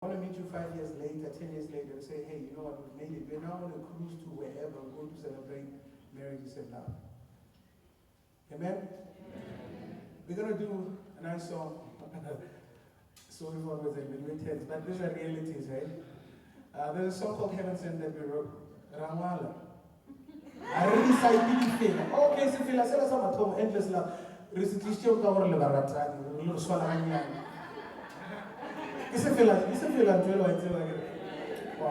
I want to meet you 5 years later, 10 years later, and say, hey, you know what, we've made it. We're now on a cruise to wherever, we're going to celebrate marriages and love. Amen? We're going to do a nice song. Sorry for words and with tense, but these are realities, right? There's a song called Heaven Sent that we wrote. Ramala. I really say big feel. Okay, so feel I said some at home, endless love. Recitation cover liberatani, little swallow. It's a feel all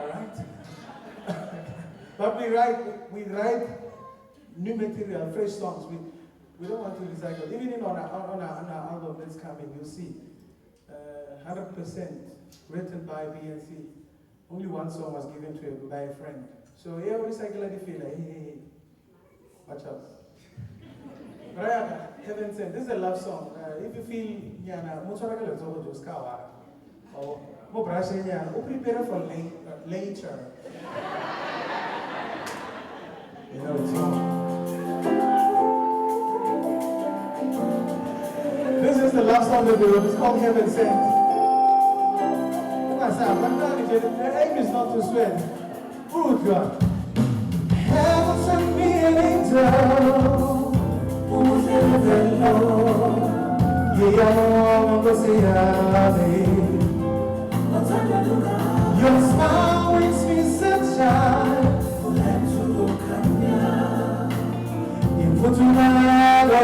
right. But we write new material, fresh songs. We don't want to recycle. Even in on our album that's coming, you'll see 100% written by B and C. Only one song was given by a friend. So yeah, we recycle and feel like, hey, watch out. Right, Heaven Sent. This is a love song. If you feel, or prepare for later. You know, this is the love song that we wrote. It's called Heaven Sent. The aim is not to sweat. Good God. Heaven sent me an angel who's in the Lord. Your smile brings me sunshine. In Futumara,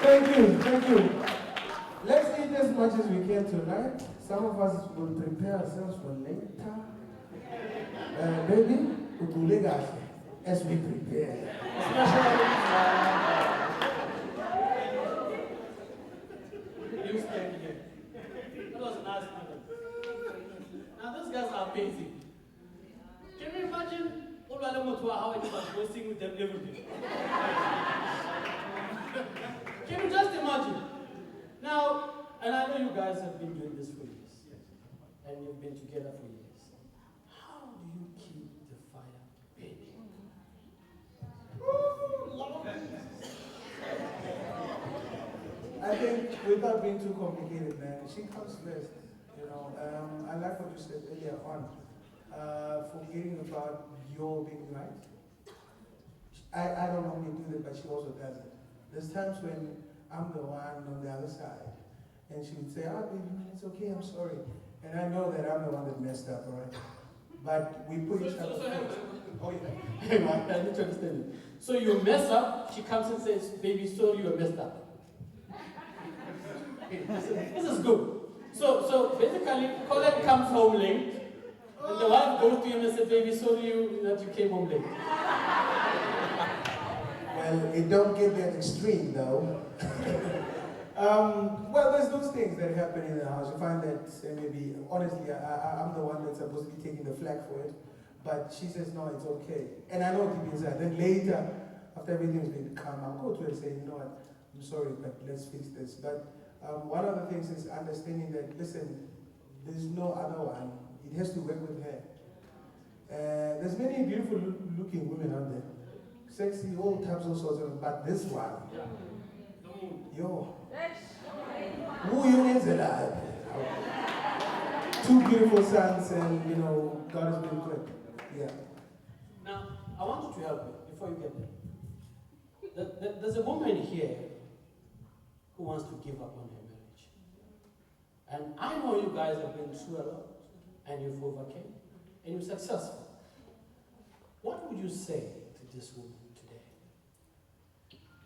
Thank you, thank you. Let's eat as much as we can tonight. Some of us will prepare ourselves for later. Baby, utulega as we prepare. You stand here. That was a nice moment. Now those guys are amazing. Can you imagine how it was working with them every day? Can you just imagine? Now, and I know you guys have been doing this for years, and you've been together for years. How do you keep the fire burning? I think without being too complicated, man, she comes first. You know, I like what you said earlier on. Forgetting about your being right. I don't normally do that, but she also does it. There's times when I'm the one on the other side, and she would say, baby, it's okay, I'm sorry. And I know that I'm the one that messed up, all right? But we put each other first. Oh, yeah. Hey, man, I need to understand it. So you mess up, she comes and says, baby, sorry, you messed up. This is good. So basically, Colin comes home late, and the wife goes to him and says, baby, sorry that you came home late. Well, it don't get that extreme, though. Well, there's those things that happen in the house. You find that maybe, honestly, I'm the one that's supposed to be taking the flak for it, but she says, no, it's okay. And I know deep inside. Then later, after everything's been calm, I'll go to her and say, you know what, I'm sorry, but let's fix this. But one of the things is understanding that, listen, there's no other one. It has to work with her. There's many beautiful looking women out there. Sexy, all types of sorts of, but this one, yo, who you is alive? Two beautiful sons, and you know, God has been good. Yeah. Now, I want you to help me before you get there. There's a woman here who wants to give up on her marriage. And I know you guys have been through a lot, and you've overcame, and you're successful. What would you say to this woman today?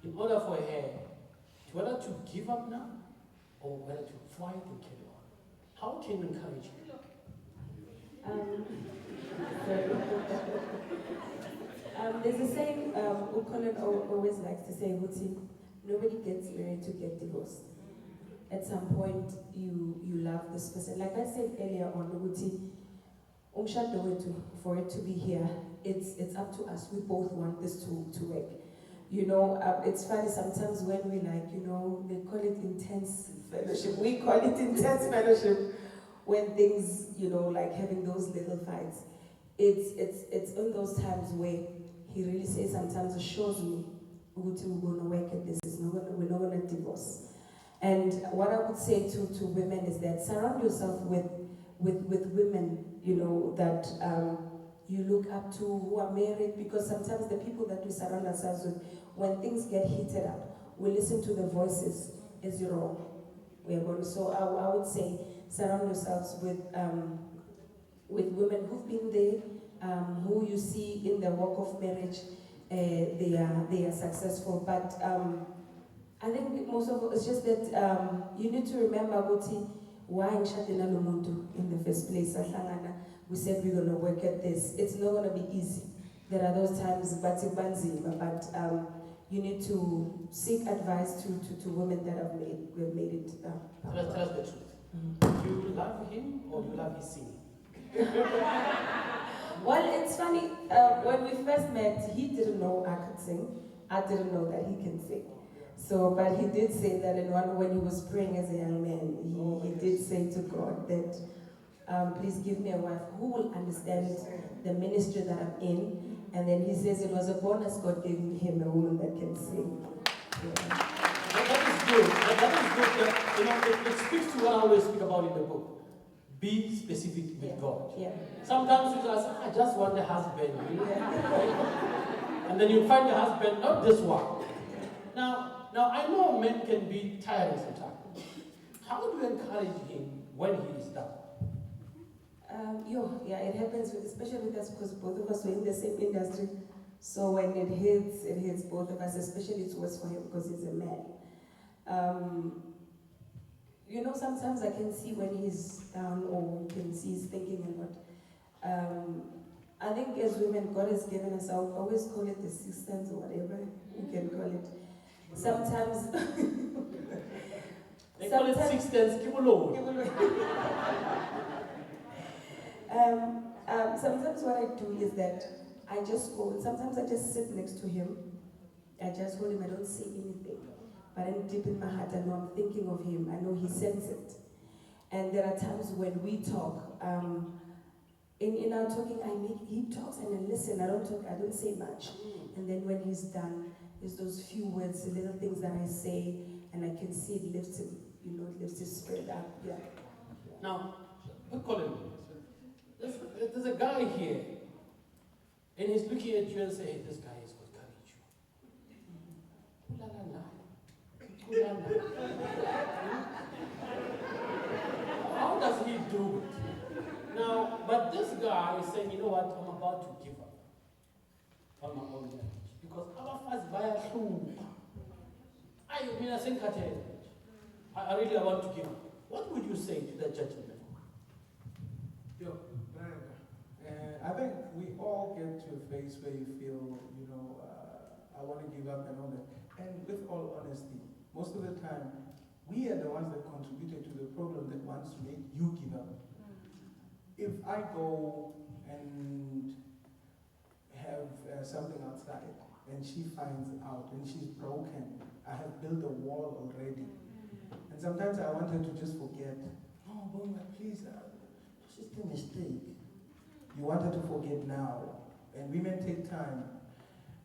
In order for her whether to give up now, or whether to fight and carry on. How can you encourage her? There's a saying Colin always likes to say, Huti, nobody gets married to get divorced. At some point, you love this person. Like I said earlier on, Huti, for it to be here, it's up to us. We both want this to work. You know, it's funny sometimes when we they call it intense fellowship. We call it intense fellowship when things, like having those little fights. It's in those times where he really says, sometimes assures me, we're going to work at this. We're not going to divorce. And what I would say to women is that surround yourself with women, that you look up to, who are married, because sometimes the people that we surround ourselves with, when things get heated up, we listen to the voices. Is it wrong? So I would say surround yourselves with women who've been there, who you see in the walk of marriage, they are successful. But I think most of it's just that you need to remember why in the first place. We said we're going to work at this. It's not going to be easy. There are those times, but you need to seek advice to women that have made it. Tell us the truth. Mm-hmm. Do you love him or do you love his singing? Well, it's funny. When we first met, he didn't know I could sing. I didn't know that he can sing. So, but he did say that when he was praying as a young man, he did say to God that, please give me a wife who will understand the ministry that I'm in. And then he says it was a bonus God gave him a woman that can sing. Yeah. That is good. That is good. It speaks to what I always speak about in the book. Be specific with God. Yeah. Sometimes you just say, I just want the husband. And then you find the husband, not this one. Now I know men can be tiring sometimes. How do you encourage him when he is down? It happens, especially with us, because both of us were in the same industry. So when it hits both of us, especially it's worse for him because he's a man. You know, sometimes I can see when he's down or can see he's thinking a lot. I think as women, God has given us, I'll always call it the sixth sense or whatever you can call it. Sometimes they call it sixth sense, Kibulo. Sometimes what I do is that I just go, sometimes I just sit next to him. I just hold him, I don't say anything. But then deep in my heart, I know I'm thinking of him. I know he senses it. And there are times when we talk, in our talking, he talks and I listen. I don't talk, I don't say much. And then when he's done, there's those few words, the little things that I say, and I can see it lifts him, it lifts his spirit up. Yeah. Now, we call him. There's a guy here, and he's looking at you and saying, hey, this guy has got courage. How does he do it? Now, but this guy is saying, you know what, I'm about to give up on my own marriage. Because our first buyer I really want to give up. What would you say to that gentleman? I think we all get to a phase where you feel, I want to give up and all that. And with all honesty, most of the time, we are the ones that contributed to the problem that wants to make you give up. If I go and have something outside and she finds out and she's broken, I have built a wall already. And sometimes I want her to just forget. Oh, Bonga, please, it's just a mistake. You want her to forget now. And women take time.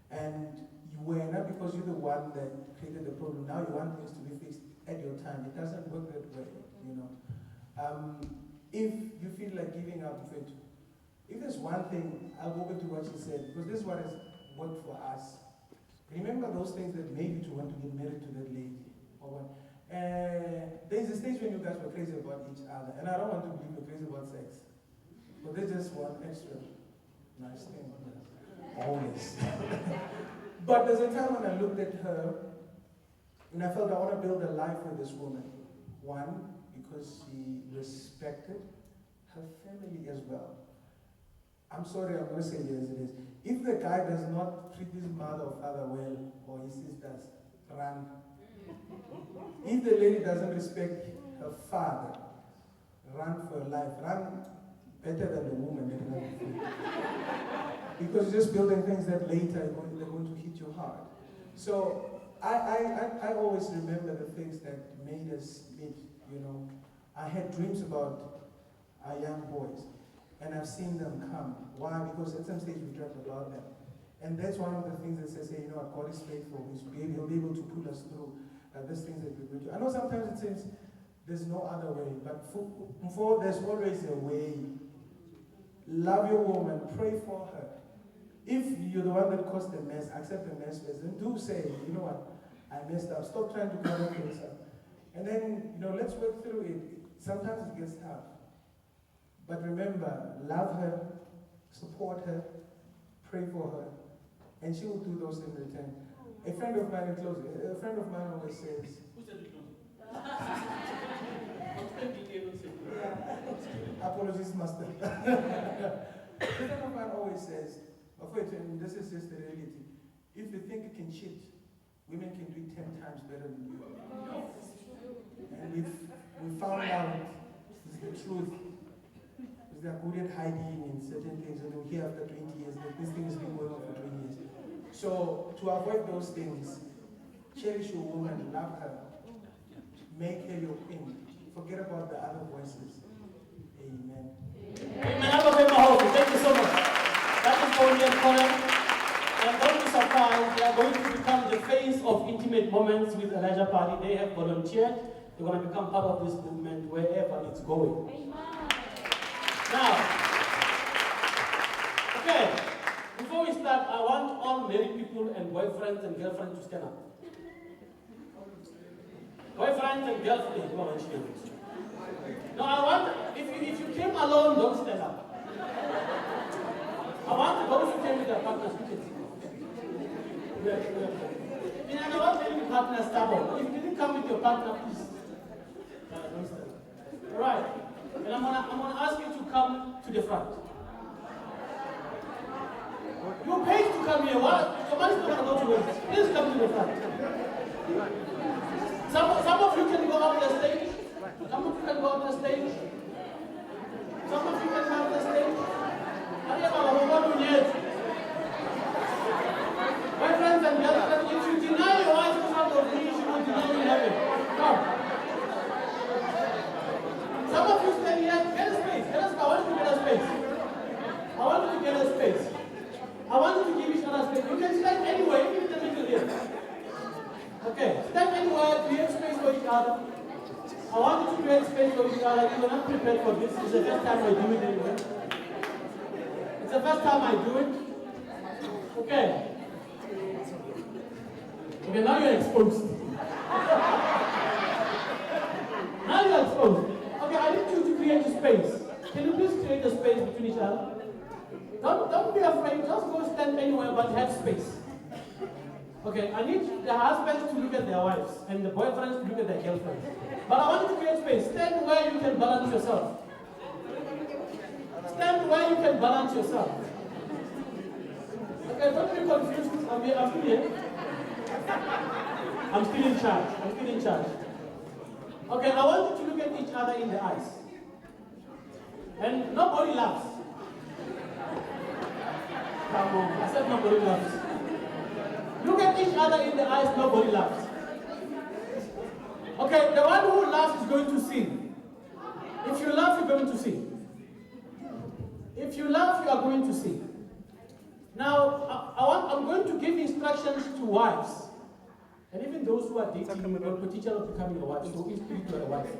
And you were not because you're the one that created the problem. Now you want things to be fixed at your time. It doesn't work that way, If you feel like giving up, if there's one thing, I'll go back to what she said, because this is what has worked for us. Remember those things that made you to want to get married to that lady. There's a stage when you guys were crazy about each other, and I don't want to believe you're crazy about sex. But there's just one extra nice thing. Always. But there's a time when I looked at her, and I felt I want to build a life with this woman. One, because she respected her family as well. I'm sorry, I'm going to say it as it is. If the guy does not treat his mother or father well, or his sisters, run. If the lady doesn't respect her father, run for her life. Run better than the woman that ran before. Because you're just building things that later they're going to hit your heart. So I always remember the things that made us meet, I had dreams about our young boys, and I've seen them come. Why? Because at some stage we dreamt about them. And that's one of the things that says, hey, God is faithful. He'll be able to pull us through these things that we're going to. I know sometimes it seems there's no other way, but for there's always a way. Love your woman, pray for her. If you're the one that caused the mess, accept the mess first, and do say, you know what, I messed up. Stop trying to cover things up. And then, let's work through it. Sometimes it gets tough. But remember, love her, support her, pray for her, and she will do those in return. A friend of mine, in closing, a friend of mine always says, Who said it? apologies, master. A friend of mine always says, and this is just the reality, if you think you can cheat, women can do it 10 times better than you. And we found out the truth. They are good at hiding in certain things, and we'll hear after 20 years that this thing has been going on for 20 years. So, to avoid those things, cherish your woman, love her, make her your queen. Forget about the other voices. Amen. Amen. Thank you so much. That is Padi and Colin. And don't be surprised, they are going to become the face of Intimate Moments with Elijah Padi. They have volunteered. They're going to become part of this movement wherever it's going. Amen. Now, okay, before we start, I want all married people and boyfriends and girlfriends to stand up. Boyfriends and girlfriends, come on, no, I want, if you came alone, don't stand up. I want those who came with their partners, you can sit. I don't want any partner stubborn. If you didn't come with your partner, please. Don't stand. All right. And I'm gonna ask you to come to the front. You paid to come here. What? Somebody's not gonna go to it. Please come to the front. Some of you can go up the stage. Some of you can go up the stage. Some of you can go up the stage. My friends and brothers, if you deny your wife in front of me, she will deny you heaven. Come. Some of you stand here, get a space. I want you to get a space. I want you to get a space. I want you to give each other space. You can stand anywhere, even in the middle here. Okay, stand anywhere, create space for each other. I want you to create space for each other. You're not prepared for this. It's the first time I do it anyway. It's the first time I do it. Okay. Okay, now you're exposed. Now you're exposed. Okay, I need you to create a space. Can you please create a space between each other? Don't be afraid. Just go stand anywhere, but have space. Okay, I need the husbands to look at their wives and the boyfriends to look at their girlfriends. But I want you to create space. Stand where you can balance yourself. Stand where you can balance yourself. Okay, don't be confused. I'm still here. I'm still in charge. I'm still in charge. Okay, I want you to look at each other in the eyes. And nobody laughs. Come on, I said nobody laughs. Look at each other in the eyes, nobody laughs. Okay, the one who laughs is going to sing. If you laugh, you're going to sing. If you laugh, you are going to sing. Now, I'm going to give instructions to wives. And even those who are dating, your potential of becoming a wife. So if you are a wife.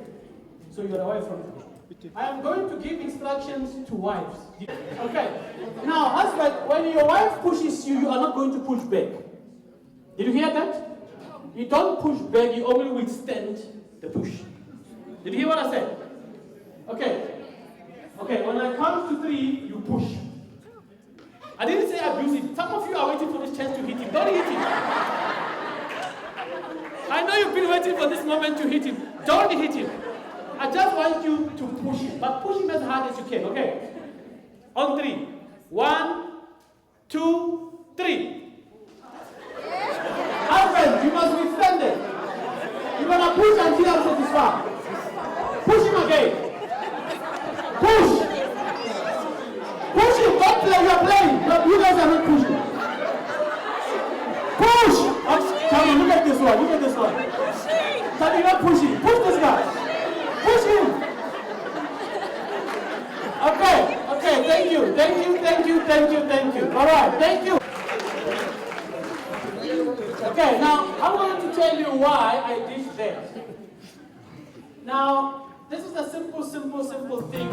So you are a wife from today. I am going to give instructions to wives. Okay. Now, husband, when your wife pushes you, you are not going to push back. Did you hear that? You don't push back, you only withstand the push. Did you hear what I said? Okay. Okay, when I count to 3, you push. I didn't say abuse it. Some of you are waiting for this chance to hit him. Don't hit him. I know you've been waiting for this moment to hit him. Don't hit him. I just want you to push him. But push him as hard as you can, okay? On 3. 1, 2, 3. Husband, you must withstand it. You're going to push until I'm satisfied. Push him again. Push. Push him. Don't play. You're playing. You guys are not pushing. Push. Tell me, look at this one. Look at this one. Tell me, you're not pushing. Push this guy. Push him. Okay. Okay. Thank you. Thank you. Thank you. Thank you. Thank you. All right. Thank you. Okay, now I'm going to tell you why I did that. Now, this is a simple thing.